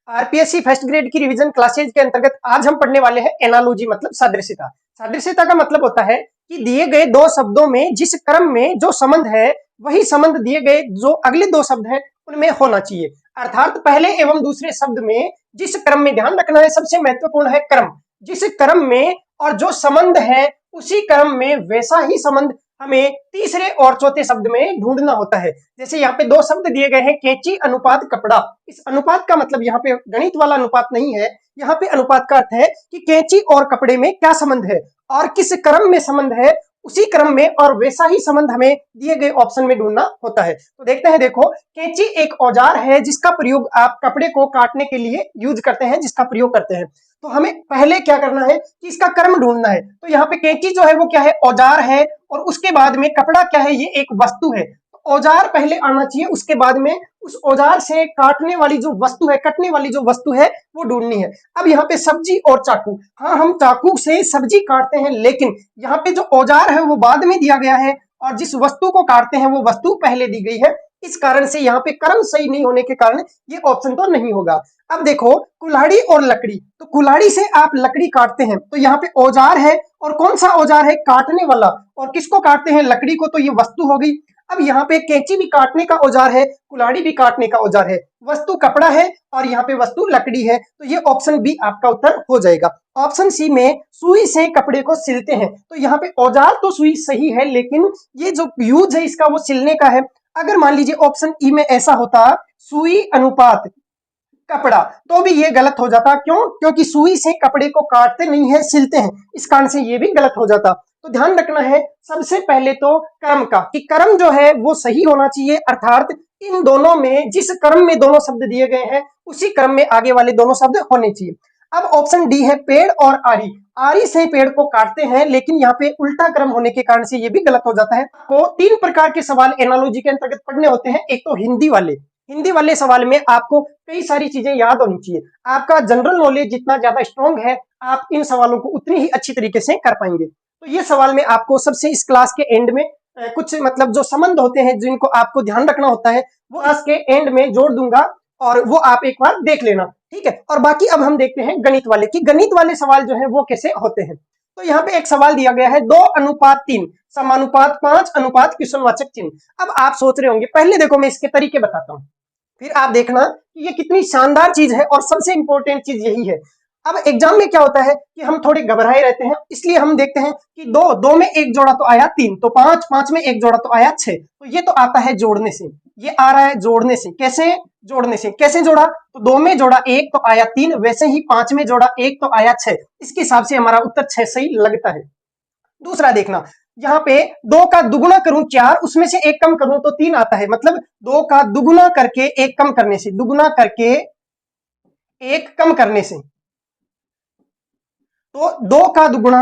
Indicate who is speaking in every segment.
Speaker 1: RPSC first grade की revision classes के अंतर्गत आज हम पढ़ने वाले हैं एनालॉजी मतलब सादृश्यता। सादृश्यता का मतलब होता है कि दिए गए दो शब्दों में जिस क्रम में जो संबंध है वही संबंध दिए गए जो अगले दो शब्द हैं उनमें होना चाहिए। अर्थात पहले एवं दूसरे शब्द में जिस क्रम में, ध्यान रखना है सबसे महत्वपूर्ण है क्रम, जिस क्रम में और जो संबंध है उसी क्रम में वैसा ही संबंध हमें तीसरे और चौथे शब्द में ढूंढना होता है। जैसे यहाँ पे दो शब्द दिए गए हैं, कैंची अनुपात कपड़ा। इस अनुपात का मतलब यहाँ पे गणित वाला अनुपात नहीं है, यहाँ पे अनुपात का अर्थ है कि कैंची और कपड़े में क्या संबंध है और किस क्रम में संबंध है, उसी क्रम में और वैसा ही संबंध हमें दिए गए ऑप्शन में ढूंढना होता है। तो देखते हैं, देखो कैंची एक औजार है जिसका प्रयोग आप कपड़े को काटने के लिए यूज करते हैं, जिसका प्रयोग करते हैं। तो हमें पहले क्या करना है कि इसका क्रम ढूंढना है। तो यहाँ पे कैंची जो है वो क्या है, औजार है, और उसके बाद में कपड़ा क्या है, ये एक वस्तु है। तो औजार पहले आना चाहिए, उसके बाद में उस औजार से काटने वाली जो वस्तु है, कटने वाली जो वस्तु है वो ढूंढनी है। अब यहाँ पे सब्जी और चाकू, हाँ हम चाकू से सब्जी काटते हैं, लेकिन यहाँ पे जो औजार है वो बाद में दिया गया है और जिस वस्तु को काटते हैं वो वस्तु पहले दी गई है। इस कारण से यहाँ पे क्रम सही नहीं होने के कारण ये ऑप्शन तो नहीं होगा। अब देखो कुल्हाड़ी और लकड़ी, तो कुल्हाड़ी से आप लकड़ी काटते हैं, तो यहाँ पे औजार है और कौन सा औजार है, काटने वाला, और किसको काटते हैं, लकड़ी को, तो ये वस्तु हो गई। अब यहाँ पे कैंची भी काटने का औजार है, कुल्हाड़ी भी काटने का औजार है, वस्तु कपड़ा है और यहाँ पे वस्तु लकड़ी है, तो ये ऑप्शन बी आपका उत्तर हो जाएगा। ऑप्शन सी में सुई से कपड़े को सिलते हैं, तो यहाँ पे औजार तो सुई सही है, लेकिन ये जो यूज है इसका वो सिलने का है। अगर मान लीजिए ऑप्शन ई में ऐसा होता सुई अनुपात कपड़ा, तो भी ये गलत हो जाता। क्यों? क्योंकि सुई से कपड़े को काटते नहीं है, सिलते हैं, इस कारण से ये भी गलत हो जाता। तो ध्यान रखना है सबसे पहले तो क्रम का, कि क्रम जो है वो सही होना चाहिए, अर्थात इन दोनों में जिस क्रम में दोनों शब्द दिए गए हैं उसी क्रम में आगे वाले दोनों शब्द होने चाहिए। अब ऑप्शन डी है पेड़ और आरी, आरी से पेड़ को काटते हैं, लेकिन यहाँ पे उल्टा क्रम होने के कारण से ये भी गलत हो जाता है। तो तीन प्रकार के सवाल एनालॉजी के अंतर्गत पढ़ने होते हैं। एक तो हिंदी वाले सवाल में आपको कई सारी चीजें याद होनी चाहिए। आपका जनरल नॉलेज जितना ज्यादा स्ट्रॉन्ग है, आप इन सवालों को उतनी ही अच्छी तरीके से कर पाएंगे। तो ये सवाल में आपको सबसे इस क्लास के एंड में कुछ मतलब जो संबंध होते हैं जिनको आपको ध्यान रखना होता है वो क्लास के एंड में जोड़ दूंगा और वो आप एक बार देख लेना, ठीक है। और बाकी अब हम देखते हैं गणित वाले, कि गणित वाले सवाल जो है वो कैसे होते हैं। तो यहाँ पे एक सवाल दिया गया है 2:3 समानुपात 5 अनुपात क्वेश्चनवाचक चिन्ह। अब आप सोच रहे होंगे, पहले देखो मैं इसके तरीके बताता हूँ, फिर आप देखना कि ये कितनी शानदार चीज है और सबसे इंपॉर्टेंट चीज यही है। अब एग्जाम में क्या होता है कि हम थोड़े घबराए रहते हैं, इसलिए हम देखते हैं कि दो में एक जोड़ा तो आया 3, तो 5 में एक जोड़ा तो आया 6, तो ये तो आता है जोड़ने से, ये आ रहा है जोड़ने से। कैसे जोड़ने से, कैसे जोड़ा, तो 2 में जोड़ा 1 तो आया 3, वैसे ही 5 में जोड़ा 1 तो आया 6। इसके हिसाब से हमारा उत्तर 6 सही लगता है। दूसरा देखना, यहाँ पे 2 का दुगुना करूं 4, उसमें से 1 कम करूं तो 3 आता है, मतलब 2 का दुगुना करके 1 कम करने से, दुगुना करके 1 कम करने से, तो 2 का दुगुना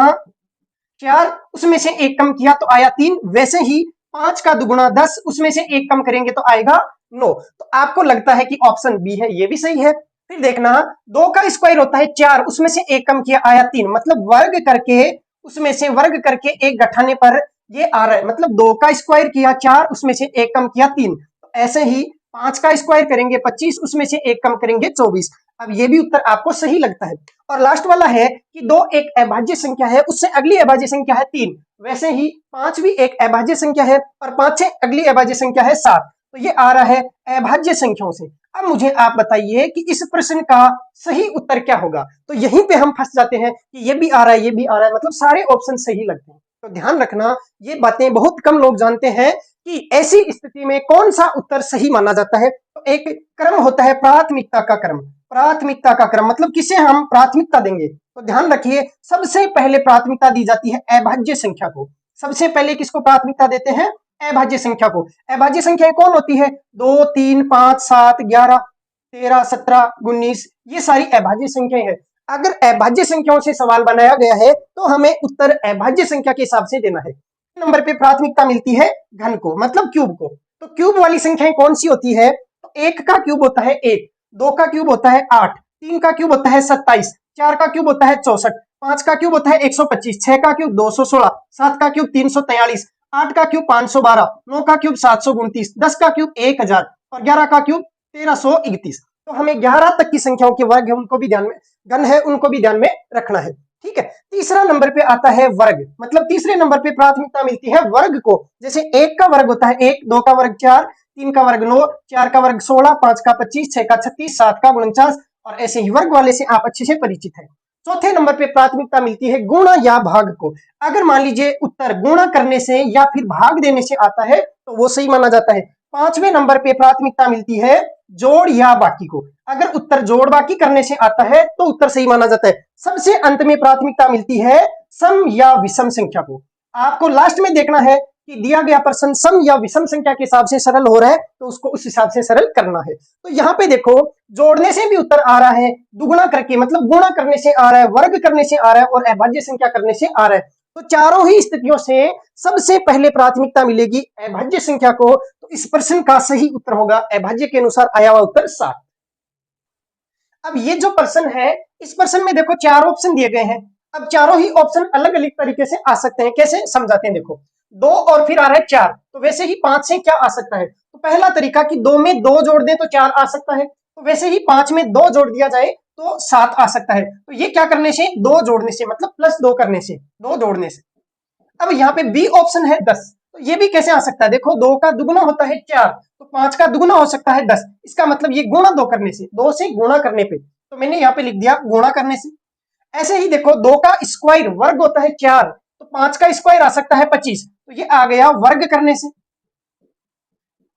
Speaker 1: 4, उसमें से 1 कम किया तो आया 3। वैसे ही 5 का दुगुना 10, उसमें से 1 कम करेंगे तो आएगा 9। तो आपको लगता है कि ऑप्शन बी है, ये भी सही है। फिर देखना 2 का स्क्वायर होता है 4, उसमें से 1 कम किया आया 3, मतलब वर्ग करके उसमें से वर्ग करके 1 घटाने पर ये आ रहा है, मतलब 2 का स्क्वायर किया 4, उसमें से 1 कम किया 3। तो ऐसे ही 5 का स्क्वायर करेंगे 25, उसमें से 1 कम करेंगे 24। अब ये भी उत्तर आपको सही लगता है। और लास्ट वाला है कि 2 एक अभाज्य संख्या है, उससे अगली अभाज्य संख्या है 3, वैसे ही 5 भी एक अभाज्य संख्या है और 5 से अगली अभाज्य संख्या है 7, तो ये आ रहा है अभाज्य संख्याओं से। अब मुझे आप बताइए कि इस प्रश्न का सही उत्तर क्या होगा। तो यहीं पे हम फंस जाते हैं कि ये भी आ रहा है, ये भी आ रहा है, मतलब सारे ऑप्शन सही लगते हैं। तो ध्यान रखना, ये बातें बहुत कम लोग जानते हैं कि ऐसी स्थिति में कौन सा उत्तर सही माना जाता है। तो एक क्रम होता है प्राथमिकता का क्रम, प्राथमिकता का क्रम मतलब किसे हम प्राथमिकता देंगे। तो ध्यान रखिए, सबसे पहले प्राथमिकता दी जाती है अभाज्य संख्या को। सबसे पहले किसको प्राथमिकता देते हैं, अभाज्य संख्या को। अभाज्य संख्याएं कौन होती है, 2, 3, 5, 7, 11, 13, 17, 19, ये सारी अभाज्य संख्याएं हैं। अगर अभाज्य संख्याओं से सवाल बनाया गया है तो हमें उत्तर अभाज्य संख्या के हिसाब से देना है। नंबर पे प्राथमिकता मिलती है घन को, मतलब क्यूब को। तो क्यूब वाली संख्याएं कौन सी होती है, तो 1 का क्यूब होता है 1, 2 का क्यूब होता है 8, 3 का क्यूब होता है 27, 4 का क्यूब होता है 64, 5 का क्यूब होता है 125, 6 का क्यूब 216, 7 का क्यूब 343, 8 का क्यूब 512, 9 का क्यूब 729, 10 का क्यूब 1000 और 11 का क्यूब 1331। तो हमें 11 तक की संख्याओं के वर्ग है उनको भी ध्यान में, घन है उनको भी ध्यान में रखना है। ठीक है, तीसरा नंबर पे आता है वर्ग, मतलब तीसरे नंबर पे प्राथमिकता मिलती है वर्ग को। जैसे 1 का वर्ग होता है 1, 2 का वर्ग 4, 3 का वर्ग 9, 4 का वर्ग 16, 5 का 25, 6 का 36, 7 का 49, और ऐसे ही वर्ग वाले से आप अच्छे से परिचित हैं। चौथे नंबर पे प्राथमिकता मिलती है गुणा या भाग को। अगर मान लीजिए उत्तर गुणा करने से या फिर भाग देने से आता है तो वो सही माना जाता है। पांचवें नंबर पे प्राथमिकता मिलती है जोड़ या बाकी को। अगर उत्तर जोड़ बाकी करने से आता है तो उत्तर सही माना जाता है। सबसे अंत में प्राथमिकता मिलती है सम या विषम संख्या को। आपको लास्ट में देखना है कि दिया गया प्रश्न सम या विषम संख्या के हिसाब से सरल हो रहा है तो उसको उस हिसाब से सरल करना है। तो यहाँ पे देखो जोड़ने से भी उत्तर आ रहा है, दुगुना करके मतलब गुणा करने से आ रहा है, वर्ग करने से आ रहा है और अभाज्य संख्या करने से आ रहा है। तो चारों ही स्थितियों से सबसे पहले प्राथमिकता मिलेगी अभाज्य संख्या को। तो इस प्रश्न का सही उत्तर होगा अभाज्य के अनुसार आया हुआ उत्तर 7। अब ये जो प्रश्न है इस प्रश्न में देखो 4 ऑप्शन दिए गए हैं। अब चारों ही ऑप्शन अलग अलग तरीके से आ सकते हैं। कैसे समझाते हैं, देखो 2 और फिर आ रहा है 4, तो वैसे ही 5 से क्या आ सकता है। तो पहला तरीका कि 2 में 2 जोड़ दें तो 4 आ सकता है, तो वैसे ही 5 में 2 जोड़ दिया जाए तो 7 आ सकता है। तो ये क्या करने से, 2 जोड़ने से, मतलब +2 करने से, 2 जोड़ने से। अब यहाँ पे बी ऑप्शन है 10, तो ये भी कैसे आ सकता है, देखो 2 का दुगुना होता है 4, तो 5 का दुगुना हो सकता है 10। इसका मतलब ये गुणा 2 करने से, 2 से गुणा करने पे, तो मैंने यहाँ पे लिख दिया गुणा करने से। ऐसे ही देखो 2 का स्क्वायर वर्ग होता है 4, तो 5 का स्क्वायर आ सकता है 25, तो ये आ गया वर्ग करने से।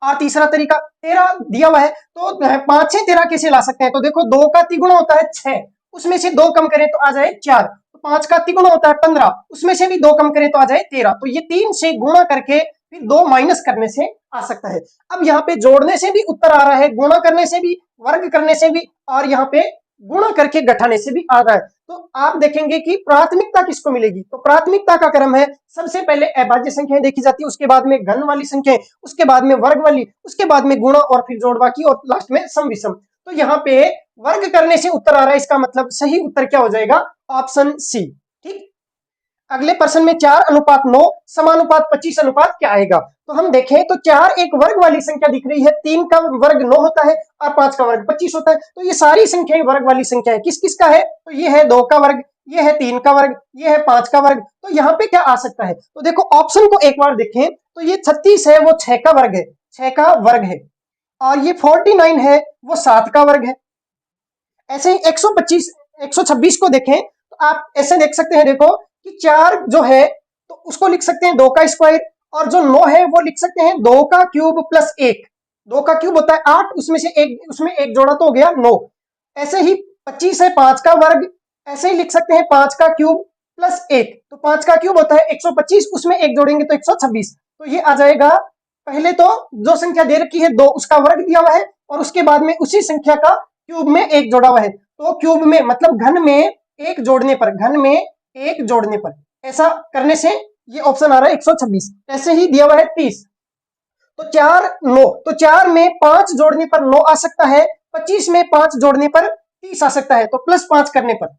Speaker 1: और तीसरा तरीका 13 दिया हुआ है, तो 5 से 13 कैसे ला सकते हैं, तो देखो 2 का तिगुना होता है 6, उसमें से 2 कम करें तो आ जाए 4, तो 5 का तिगुना होता है 15, उसमें से भी 2 कम करें तो आ जाए 13, तो ये 3 से गुणा करके फिर 2 माइनस करने से आ सकता है। अब यहाँ पे जोड़ने से भी उत्तर आ रहा है, गुणा करने से भी, वर्ग करने से भी, और यहाँ पे गुणा करके घटाने से भी आ रहा है। तो आप देखेंगे कि प्राथमिकता किसको मिलेगी, तो प्राथमिकता का क्रम है सबसे पहले अभाज्य संख्याएं देखी जाती है, उसके बाद में घन वाली संख्याएं, उसके बाद में वर्ग वाली, उसके बाद में गुणा और फिर जोड़ बाकी और लास्ट में सम विषम। तो यहाँ पे वर्ग करने से उत्तर आ रहा है, इसका मतलब सही उत्तर क्या हो जाएगा, ऑप्शन सी। ठीक, अगले प्रश्न में 4:9 समानुपात 25 क्या आएगा। तो हम देखें तो 4 एक वर्ग वाली संख्या दिख रही है, 3 का वर्ग 9 होता है और 5 का वर्ग 25 होता है, तो ये सारी संख्याएं वर्ग वाली संख्या है। किस किस का है, तो ये है 2 का वर्ग, ये है 3 का वर्ग, ये है 5 का वर्ग। तो यहाँ पे क्या आ सकता है, तो देखो ऑप्शन को एक बार देखें तो ये 36 है वो 6 का वर्ग है, 6 का वर्ग है, और ये 49 है वो 7 का वर्ग है। ऐसे ही 126 को देखें तो आप ऐसे देख सकते हैं, देखो कि 4 जो है तो उसको लिख सकते हैं 2 का स्क्वायर, और जो 9 है वो लिख सकते हैं 2 का क्यूब प्लस 1। 2 का क्यूब होता है 8, उसमें से एक, उसमें एक जोड़ा तो हो गया 9। ऐसे ही 25 है 5 का वर्ग, ऐसे ही लिख सकते हैं 5 का क्यूब प्लस 1, तो 5 का क्यूब होता है 125, उसमें एक जोड़ेंगे तो 126, तो ये आ जाएगा। पहले तो जो संख्या दे रखी है 2 उसका वर्ग दिया हुआ है, और उसके बाद में उसी संख्या का क्यूब में एक जोड़ा हुआ है, तो क्यूब में मतलब घन में एक जोड़ने पर, घन में एक जोड़ने पर, ऐसा करने से ये ऑप्शन आ रहा है 126। ऐसे ही दिया हुआ है 30, तो 4 9, तो 4 में 5 जोड़ने पर 9 आ सकता है, 25 में 5 जोड़ने पर 30 आ सकता है, तो +5 करने पर।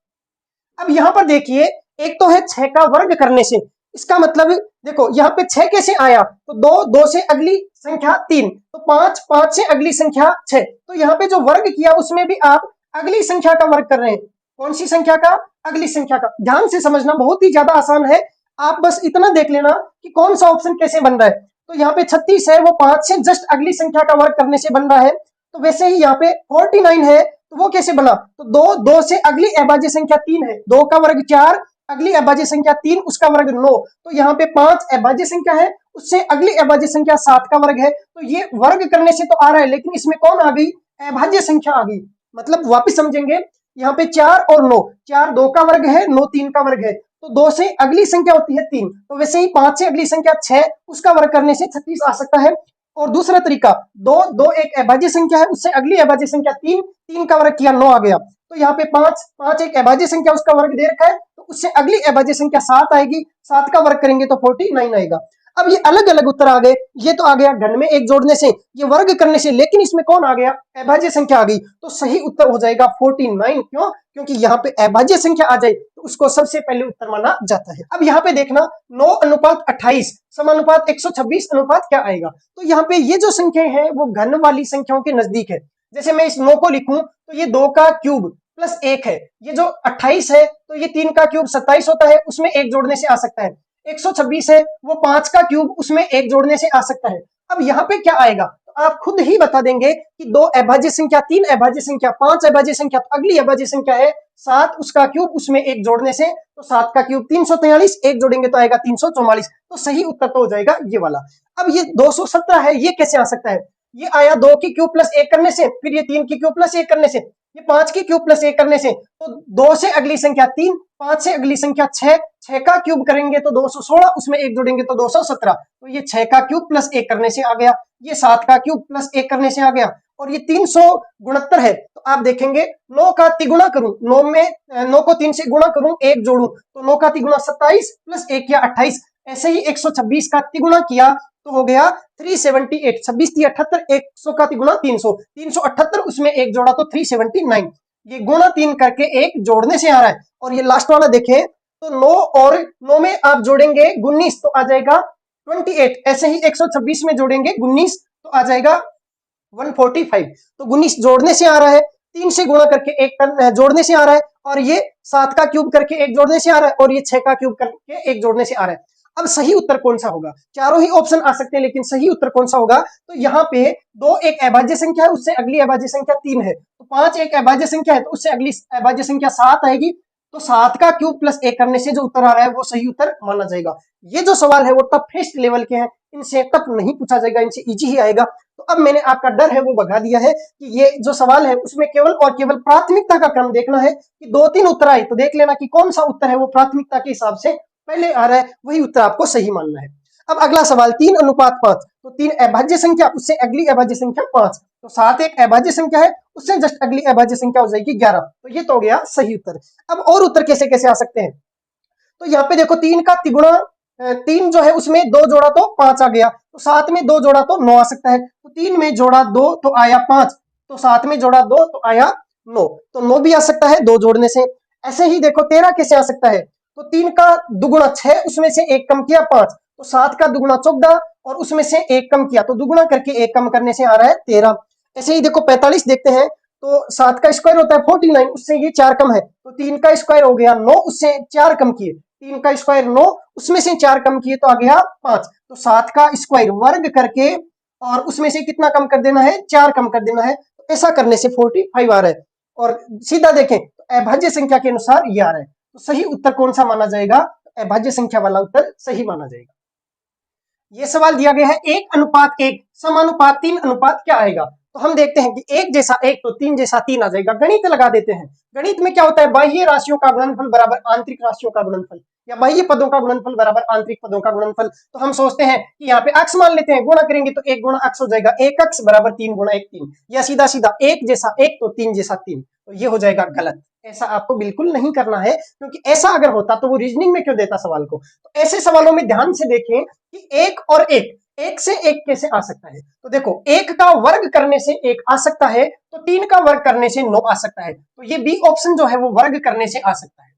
Speaker 1: अब यहां पर देखिए एक तो है 6 का वर्ग करने से, इसका मतलब देखो यहाँ पे 6 कैसे आया, तो 2 2 से अगली संख्या 3, तो 5 5 से अगली संख्या 6, तो यहाँ पे जो वर्ग किया उसमें भी आप अगली संख्या का वर्ग कर रहे हैं। कौन सी संख्या का, अगली संख्या का। ध्यान से समझना, बहुत ही ज्यादा आसान है, आप बस इतना देख लेना कि कौन सा ऑप्शन कैसे बन रहा है। तो यहाँ पे 36 है वो 5 से जस्ट अगली संख्या का वर्ग करने से बन रहा है, तो वैसे ही यहाँ पे 49 है तो वो कैसे बना, तो 2 2 से अगली अभाज्य संख्या 3 है, 2 का वर्ग 4, अगली अभाज्य संख्या 3 उसका वर्ग 9, तो यहाँ पे 5 अभाज्य संख्या है, उससे अगली अभाज्य संख्या 7 का वर्ग है, तो ये वर्ग करने से तो आ रहा है, लेकिन इसमें कौन आ गई, अभाज्य संख्या आ गई। मतलब वापिस समझेंगे, यहाँ पे 4 और 9, 4 2 का वर्ग है, 9 3 का वर्ग है, तो 2 से अगली संख्या होती है 3, तो वैसे ही 5 से अगली संख्या 6 उसका वर्ग करने से 36 आ सकता है। और दूसरा तरीका 2 2 एक अभाज्य संख्या है, उससे अगली अभाज्य संख्या 3, 3 का वर्ग किया 9 आ गया, तो यहाँ पे 5 5 एक अभाज्य संख्या उसका वर्ग दे रखा है, तो उससे अगली अभाज्य संख्या 7 आएगी, 7 का वर्ग करेंगे तो 49 आएगा। अब ये अलग अलग उत्तर आ गए, ये तो आ गया घन में एक जोड़ने से, ये वर्ग करने से, लेकिन इसमें कौन आ गया, अभाज्य संख्या आ गई, तो सही उत्तर हो जाएगा 49। क्यों, क्योंकि यहाँ पे अभाज्य संख्या आ जाए तो उसको सबसे पहले उत्तर माना जाता है। अब यहाँ पे देखना 9:28 समानुपात 126 अनुपात क्या आएगा, तो यहाँ पे ये जो संख्या है वो घन वाली संख्याओं के नजदीक है। जैसे मैं इस 9 को लिखूं तो ये 2 का क्यूब प्लस 1 है, ये जो 28 है तो ये 3 का क्यूब 27 होता है, उसमें 1 जोड़ने से आ सकता है। 126 है वो 5 का क्यूब, उसमें 1 जोड़ने से आ सकता है। अब यहाँ पे क्या आएगा तो आप खुद ही बता देंगे कि 2 अभाज्य संख्या, 3 अभाज्य संख्या, 5 अभाज्य संख्या, तो अगली अभाज्य संख्या है 7, उसका क्यूब, उसमें 1 जोड़ने से, तो 7 का क्यूब 343, 1 जोड़ेंगे तो आएगा 344, तो सही उत्तर तो हो जाएगा ये वाला। अब ये 217 है, ये कैसे आ सकता है? ये आया 2 की क्यूब प्लस 1 करने से, फिर ये 3 की क्यूब प्लस 1 करने से, ये 5 की क्यूब प्लस 1 करने से, तो 2 से अगली संख्या 3, 5 से अगली संख्या 6, 6 का क्यूब करेंगे तो 216, उसमें 1 जोड़ेंगे तो 217, तो ये 6 का क्यूब प्लस 1 करने से आ गया, ये 7 का क्यूब प्लस 1 करने से आ गया, और ये 369 है। तो आप देखेंगे 9 का तिगुना करूं, 9 को 3 से गुणा करूं, 1 जोड़ूं, तो 9 का तिगुना 27 प्लस 1 किया 28, ऐसे ही 126 का तिगुना किया तो हो गया 378, 26 3 78, 100 का तिगुना 300, 378, उसमें 1 जोड़ा तो 379, ये गुणा 3 करके 1 जोड़ने से आ रहा है। और ये लास्ट वाला देखें तो 9 और 9 में आप जोड़ेंगे 19 तो आ जाएगा 28, ऐसे ही 126 में जोड़ेंगे 19 तो आ जाएगा 145, तो 19 जोड़ने से आ रहा है, 3 से गुणा करके 1 जोड़ने से आ रहा है, और ये 7 का क्यूब करके 1 जोड़ने से आ रहा है, और ये 6 का क्यूब करके 1 जोड़ने से आ रहा है। अब सही उत्तर कौन सा होगा? चारों ही ऑप्शन आ सकते हैं, लेकिन सही उत्तर कौन सा होगा? तो यहाँ पे 2 एक अभाज्य संख्या है, उससे अगली अभाज्य संख्या 3 है, तो 5 एक अभाज्य संख्या है, तो उससे अगली अभाज्य संख्या 7 आएगी, तो 7 का क्यूब प्लस 1 करने से जो उत्तर आ रहा है वो सही उत्तर माना जाएगा। ये जो सवाल है वो टफेस्ट लेवल के हैं, इनसे टफ नहीं पूछा जाएगा, इनसे इजी ही आएगा। तो अब मैंने आपका डर है वो भगा दिया है कि ये जो सवाल है उसमें केवल और केवल प्राथमिकता का क्रम देखना है कि 2-3 उत्तर आए तो देख लेना कि कौन सा उत्तर है वो प्राथमिकता के हिसाब से पहले आ रहा है, वही उत्तर आपको सही मानना है। अब अगला सवाल 3:5, तो 3 अभाज्य संख्या, उससे अगली अभाज्य संख्या 5, तो 7 एक अभाज्य संख्या है, उससे जस्ट अगली अभाज्य संख्या हो जाएगी 11, तो ये तो हो गया सही उत्तर। अब और उत्तर कैसे कैसे आ सकते हैं? तो यहाँ पे देखो 3 का तिगुना, 3 जो है उसमें 2 जोड़ा तो 5 आ गया, तो 7 में 2 जोड़ा तो 9 आ सकता है, तो 3 में जोड़ा 2 तो आया 5, तो 7 में जोड़ा 2 तो आया 9, तो 9 भी आ सकता है 2 जोड़ने से। ऐसे ही देखो 13 कैसे आ सकता है? तो 3 का दुगुना 6, उसमें से 1 कम किया 5, तो 7 का दुगुना 14 और उसमें से 1 कम किया, तो दुगुना करके 1 कम करने से आ रहा है 13। ऐसे ही देखो 45 देखते हैं, तो 7 का स्क्वायर होता है 49, उससे ये 4 कम है, तो 3 का स्क्वायर हो गया 9, उससे 4 कम किए, 3 का स्क्वायर 9, उसमें से 4 कम किए तो आ गया 5, तो 7 का स्क्वायर वर्ग करके और उसमें से कितना कम कर देना है? 4 कम कर देना है, तो ऐसा करने से 45 आ रहा है। और सीधा देखें तो अभाज्य संख्या के अनुसार ये आ रहा है, तो सही उत्तर कौन सा माना जाएगा? अभाज्य संख्या वाला उत्तर सही माना जाएगा। ये सवाल दिया गया है 1:1 समानुपात 3 क्या आएगा? तो हम देखते हैं कि 1 जैसा 1 तो 3 जैसा 3 आ जाएगा। गणित लगा देते हैं। गणित में क्या होता है? बाह्य राशियों का गुणनफल बराबर आंतरिक राशियों का गुणनफल, या बाह्य पदों का गुणनफल बराबर आंतरिक पदों का गुणनफल। तो हम सोचते हैं कि यहाँ पे अक्ष मान लेते हैं, गुणा करेंगे तो 1 गुणा अक्ष हो जाएगा, 1 अक्ष बराबर 3 गुणा 1 3, या सीधा सीधा 1 जैसा 1 तो 3 जैसा 3, तो ये हो जाएगा गलत। ऐसा आपको बिल्कुल नहीं करना है, क्योंकि ऐसा अगर होता तो वो रीजनिंग में क्यों देता सवाल को। तो ऐसे सवालों में ध्यान से देखें कि 1 और 1, 1 से 1 कैसे आ सकता है? तो देखो 1 का वर्ग करने से 1 आ सकता है, तो 3 का वर्ग करने से 9 आ सकता है, तो ये बी ऑप्शन जो है वो वर्ग करने से आ सकता है।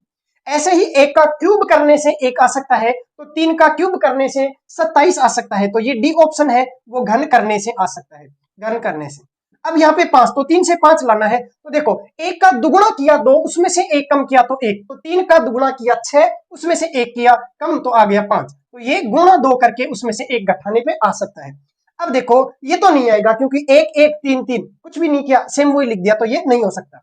Speaker 1: ऐसे ही 1 का क्यूब करने से 1 आ सकता है, तो 3 का क्यूब करने से 27 आ सकता है, तो ये डी ऑप्शन है वो घन करने से आ सकता है, घन करने से। अब यहाँ पे 5, तो 3 से 5 लाना है, तो देखो 1 का दुगुना किया 2, उसमें से 1 कम किया तो 1, तो 3 का दुगुना किया 6, उसमें से 1 किया कम तो आ गया 5, तो ये गुणा 2 करके उसमें से 1 घटाने पे आ सकता है। अब देखो ये तो नहीं आएगा, क्योंकि 1 1 3 3 कुछ भी नहीं किया, सेम वही लिख दिया, तो ये नहीं हो सकता।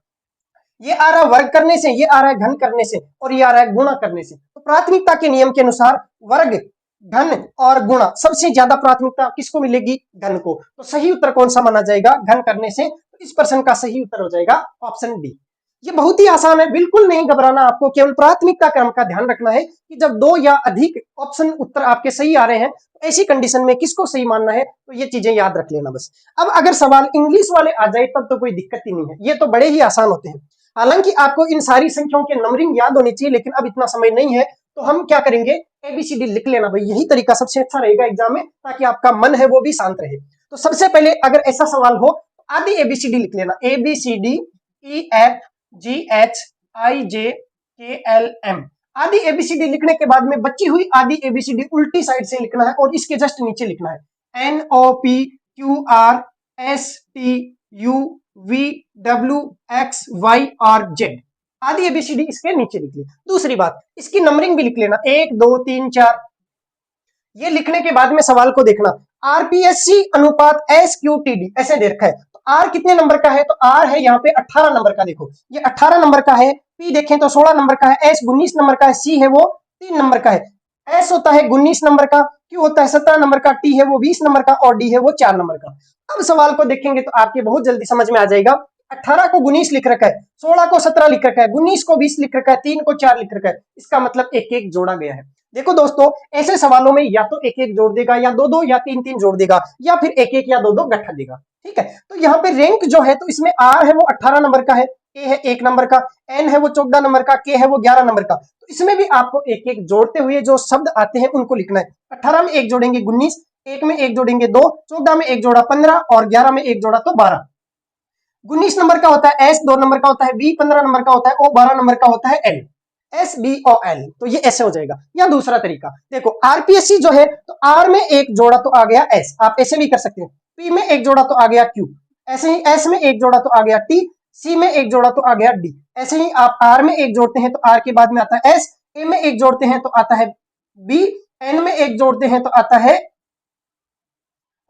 Speaker 1: ये आ रहा है वर्ग करने से, ये आ रहा है घन करने से, और ये आ रहा है गुणा करने से। तो प्राथमिकता के नियम के अनुसार वर्ग, घन और गुणा, सबसे ज्यादा प्राथमिकता किसको मिलेगी? घन को। तो सही उत्तर कौन सा माना जाएगा? घन करने से। तो इस प्रश्न का सही उत्तर हो जाएगा ऑप्शन डी। ये बहुत ही आसान है, बिल्कुल नहीं घबराना आपको, केवल प्राथमिकता क्रम का ध्यान रखना है कि जब 2 या अधिक ऑप्शन उत्तर आपके सही आ रहे हैं तो ऐसी कंडीशन में किसको सही मानना है, तो ये चीजें याद रख लेना बस। अब अगर सवाल इंग्लिश वाले आ जाए तब तो कोई दिक्कत ही नहीं है, ये तो बड़े ही आसान होते हैं। हालांकि आपको इन सारी संख्याओं के नंबरिंग याद होनी चाहिए, लेकिन अब इतना समय नहीं है, तो हम क्या करेंगे, एबीसीडी लिख लेना भाई, यही तरीका सबसे अच्छा रहेगा एग्जाम में, ताकि आपका मन है वो भी शांत रहे। तो सबसे पहले अगर ऐसा सवाल हो तो आधी एबीसीडी लिख लेना, ABCD EFGHIJKLM। आधी एबीसीडी लिखने के बाद में बची हुई आधी एबीसीडी उल्टी साइड से लिखना है, और इसके जस्ट नीचे लिखना है NOPQRST U V W X Y और Z आदि एबीसीडी इसके नीचे लिख ले। दूसरी बात, इसकी नंबरिंग भी लिख लेना, 1 2 3 4। ये लिखने के बाद में सवाल को देखना, आरपीएससी अनुपात एसक्यूटीडी ऐसे दे रखा है, तो आर कितने नंबर का है, तो आर है यहाँ पे 18 नंबर का। देखो ये 18 नंबर का है, पी देखें तो 16 नंबर का है, एस 19 नंबर का है, सी है वो 3 नंबर का है, एस होता है 19 नंबर का, क्यू होता है 17 नंबर का, टी है वो 20 नंबर का और डी है वो 4 नंबर का। अब सवाल को देखेंगे तो आपके बहुत जल्दी समझ में आ जाएगा। 18 को 19 लिख रखा है, 16 को 17 लिख रखा है, 19 को 20 लिख रखा है, 3 को 4 लिख रखा है, इसका मतलब एक एक जोड़ा गया है। देखो दोस्तों, ऐसे सवालों में या तो एक एक जोड़ देगा, या दो दो या तीन तीन जोड़ देगा, या फिर एक एक या दो दो गठा देगा। ठीक है, तो यहाँ पे रैंक जो है, तो इसमें आर है वो 18 नंबर का है, ए है 1 नंबर का, एन है वो 14 नंबर का, के है वो 11 नंबर का। तो इसमें भी आपको एक एक जोड़ते हुए जो शब्द आते हैं उनको लिखना है। 18 में एक जोड़ेंगे 19, 1 में एक जोड़ेंगे 2, 14 में एक जोड़ा 15 और 11 में एक जोड़ा तो 12। 19 नंबर का होता है एस, 2 नंबर का होता है बी, 15 नंबर का होता है ओ, 12 नंबर का होता है L, S B O L. तो ये ऐसे हो जाएगा। या दूसरा तरीका देखो, आरपीएससी जो है, तो आर में एक जोड़ा तो आ गया एस, आप ऐसे भी कर सकते हैं, पी में एक जोड़ा तो आ गया क्यू, ऐसे ही एस में एक जोड़ा तो आ गया टी, सी में एक जोड़ा तो आ गया डी। ऐसे ही आप आर में एक जोड़ते हैं तो आर के बाद में आता है एस, ए में एक जोड़ते हैं तो आता है बी, एन में एक जोड़ते हैं तो आता है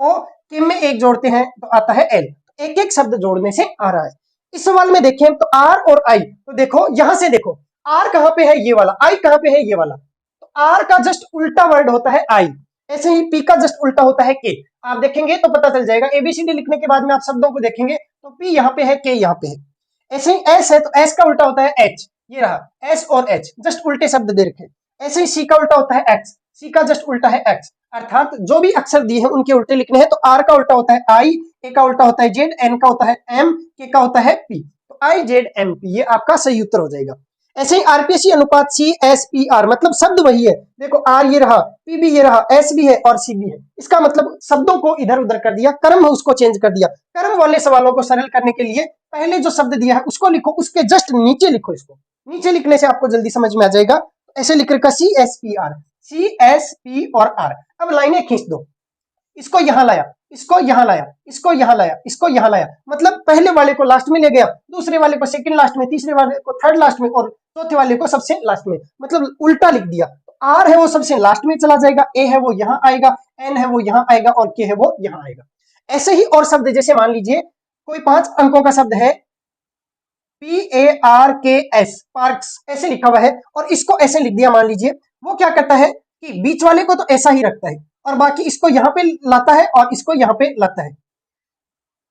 Speaker 1: ओ, के में एक जोड़ते हैं तो आता है एल। एक एक शब्द जोड़ने से आ रहा है। इस सवाल में देखें तो आर और आई, तो देखो यहां से देखो, आर कहां पे है ये वाला, आई कहां पे है ये वाला, तो आर का जस्ट उल्टा वर्ड होता है आई, ऐसे ही पी का जस्ट उल्टा होता है के। आप देखेंगे तो पता चल जाएगा, एबीसीडी लिखने के बाद में आप शब्दों को देखेंगे तो पी यहाँ पे है, के यहाँ पे है। ऐसे ही एस है, तो एस का उल्टा होता है एच, ये रहा एस और एच, जस्ट उल्टे शब्द दे रखे। ऐसे ही सी का उल्टा होता है एक्स, सी का जस्ट उल्टा है एक्स, अर्थात जो भी अक्षर दिए हैं उनके उल्टे लिखने हैं। तो आर का उल्टा होता है आई, ए का उल्टा होता है जेड, एन का होता है एम, के का होता है पी, तो आई जेड एम पी, ये आपका सही उत्तर हो जाएगा। ऐसे ही आरपीएससी अनुपात सी एस पी आर, मतलब शब्द वही है। देखो आर ये रहा, पी भी ये रहा, एस भी है और सी भी है, इसका मतलब शब्दों को इधर उधर कर दिया, क्रम उसको चेंज कर दिया। क्रम वाले सवालों को सरल करने के लिए पहले जो शब्द दिया है उसको लिखो, उसके जस्ट नीचे लिखो, इसको नीचे लिखने से आपको जल्दी समझ में आ जाएगा। ऐसे लिख रखा C S P R, C S P और आर। अब लाइनें खींच दो, इसको यहां लाया, इसको यहां लाया, इसको यहां लाया, इसको यहां लाया, मतलब पहले वाले को लास्ट में ले गया, दूसरे वाले को सेकंड लास्ट में, तीसरे वाले को थर्ड लास्ट में और चौथे वाले को सबसे लास्ट में, मतलब उल्टा लिख दिया। तो आर है वो सबसे लास्ट में चला जाएगा, ए है वो यहां आएगा, एन है वो यहां आएगा और के है वो यहां आएगा। ऐसे ही और शब्द, जैसे मान लीजिए कोई 5 अंकों का शब्द है, पी ए आर के एस, पार्क्स ऐसे लिखा हुआ है, और इसको ऐसे लिख दिया। मान लीजिए वो क्या करता है कि बीच वाले को तो ऐसा ही रखता है और बाकी इसको यहाँ पे लाता है और इसको यहाँ पे लाता है,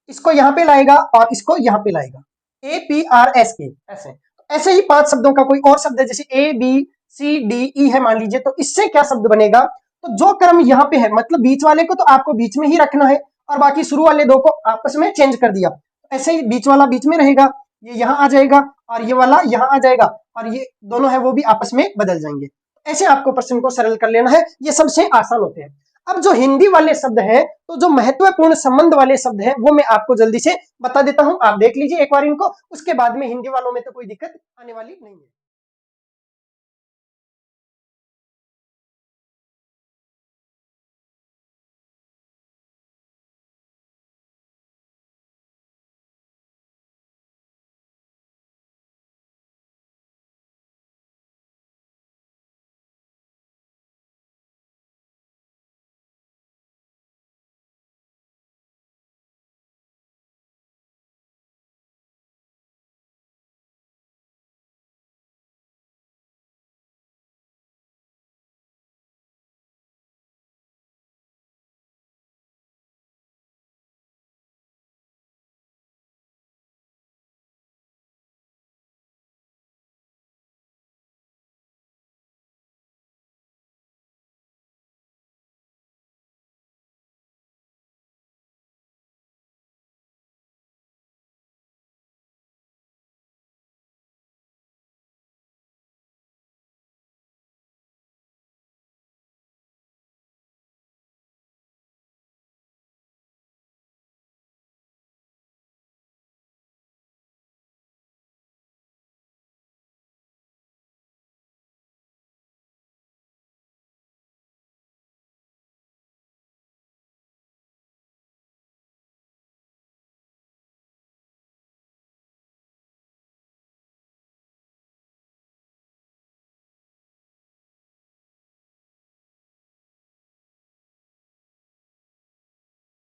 Speaker 1: इसको यहाँ पे लाएगा और इसको यहाँ पे लाएगा, ए पी आर एस के ऐसे। ऐसे ही 5 शब्दों का कोई और शब्द है, जैसे A B C D E है मान लीजिए, तो इससे क्या शब्द बनेगा, तो जो क्रम यहाँ पे है, मतलब बीच वाले को तो आपको बीच में ही रखना है और बाकी शुरू वाले दो को आपस में चेंज कर दिया। ऐसे ही बीच वाला बीच में रहेगा, ये यहाँ आ जाएगा और ये वाला यहाँ आ जाएगा और ये दोनों है वो भी आपस में बदल जाएंगे। ऐसे आपको प्रश्न को सरल कर लेना है, ये सबसे आसान होते हैं। अब जो हिंदी वाले शब्द हैं, तो जो महत्वपूर्ण संबंध वाले शब्द हैं वो मैं आपको जल्दी से बता देता हूं, आप देख लीजिए एक बार इनको, उसके बाद में हिंदी वालों में तो कोई दिक्कत आने वाली नहीं है।